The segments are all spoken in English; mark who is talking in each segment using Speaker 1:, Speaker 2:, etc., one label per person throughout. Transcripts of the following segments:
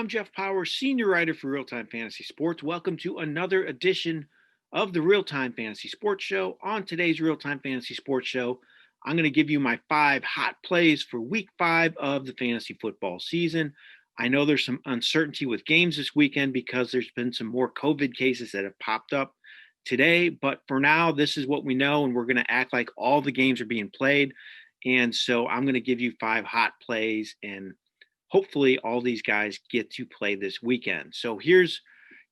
Speaker 1: Jeff Paur, senior writer for RealTime Fantasy Sports. Welcome to another edition of the RealTime Fantasy Sports Show. On today's RealTime Fantasy Sports Show, I'm going to give you my 5 hot plays for week 5 of the fantasy football season. I know there's some uncertainty with games this weekend because there's been some more COVID cases that have popped up today. But for now, this is what we know, and we're going to act like all the games are being played. And so I'm going to give you 5 hot plays, and hopefully all these guys get to play this weekend. So here's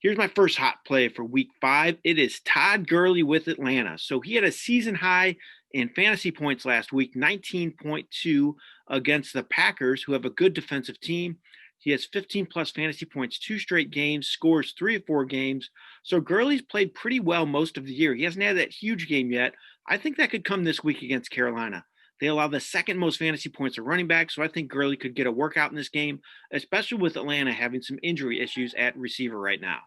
Speaker 1: my first hot play for week 5. It is Todd Gurley with Atlanta. So he had a season high in fantasy points last week, 19.2 against the Packers, who have a good defensive team. He has 15 plus fantasy points, 2 straight games, scores 3 of 4 games. So Gurley's played pretty well most of the year. He hasn't had that huge game yet. I think that could come this week against Carolina. They allow the second most fantasy points to running back, so I think Gurley could get a workout in this game, especially with Atlanta having some injury issues at receiver right now.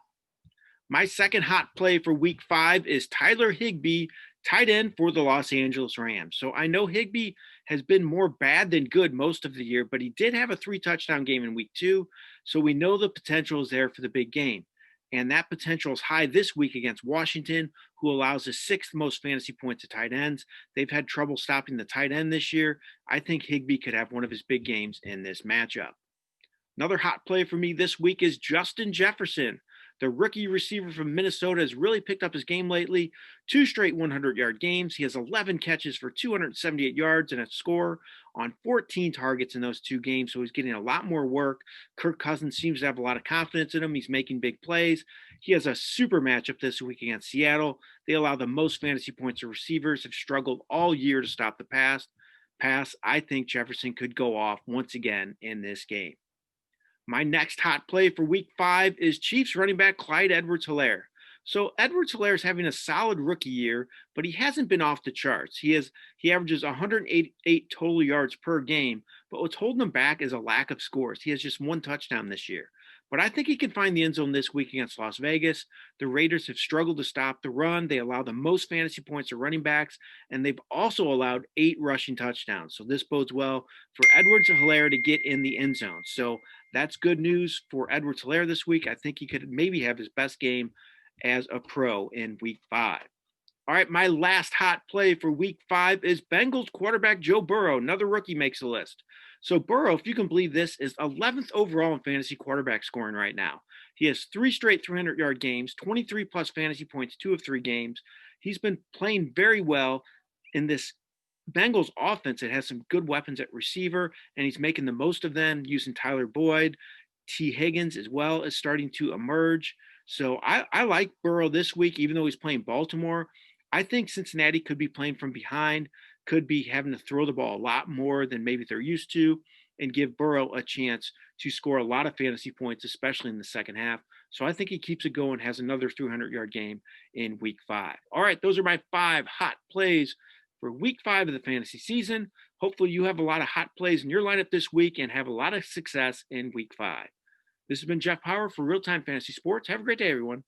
Speaker 1: My second hot play for week 5 is Tyler Higbee, tight end for the Los Angeles Rams. So I know Higbee has been more bad than good most of the year, but he did have a 3-touchdown game in week 2, so we know the potential is there for the big game. And that potential is high this week against Washington, who allows the 6th most fantasy points to tight ends. They've had trouble stopping the tight end this year. I think Higbee could have one of his big games in this matchup. Another hot play for me this week is Justin Jefferson. The rookie receiver from Minnesota has really picked up his game lately. 2 straight 100-yard games. He has 11 catches for 278 yards and a score on 14 targets in those 2 games, so he's getting a lot more work. Kirk Cousins seems to have a lot of confidence in him. He's making big plays. He has a super matchup this week against Seattle. They allow the most fantasy points to receivers, have struggled all year to stop the pass. I think Jefferson could go off once again in this game. My next hot play for week 5 is Chiefs running back Clyde EdwardsHelaire. So EdwardsHelaire is having a solid rookie year, but he hasn't been off the charts. He averages 188 total yards per game, but what's holding him back is a lack of scores. He has just 1 touchdown this year. But I think he can find the end zone this week against Las Vegas. The Raiders have struggled to stop the run. They allow the most fantasy points to running backs, and they've also allowed 8 rushing touchdowns. So this bodes well for EdwardsHelaire to get in the end zone. So that's good news for EdwardsHelaire this week. I think he could maybe have his best game as a pro in week 5. All right, my last hot play for week 5 is Bengals quarterback Joe Burrow. Another rookie makes the list. So Burrow, if you can believe this, is 11th overall in fantasy quarterback scoring right now. He has 3 straight 300-yard games, 23 plus fantasy points, 2 of 3 games. He's been playing very well in this Bengals offense. It has some good weapons at receiver, and he's making the most of them using Tyler Boyd. T. Higgins as well is starting to emerge. So I like Burrow this week, even though he's playing Baltimore. I think Cincinnati could be playing from behind, could be having to throw the ball a lot more than maybe they're used to, and give Burrow a chance to score a lot of fantasy points, especially in the second half. So I think he keeps it going, has another 300-yard game in week 5. All right, those are my 5 hot plays for week 5 of the fantasy season. Hopefully you have a lot of hot plays in your lineup this week and have a lot of success in week 5. This has been Jeff Paur for RealTime Fantasy Sports. Have a great day, everyone.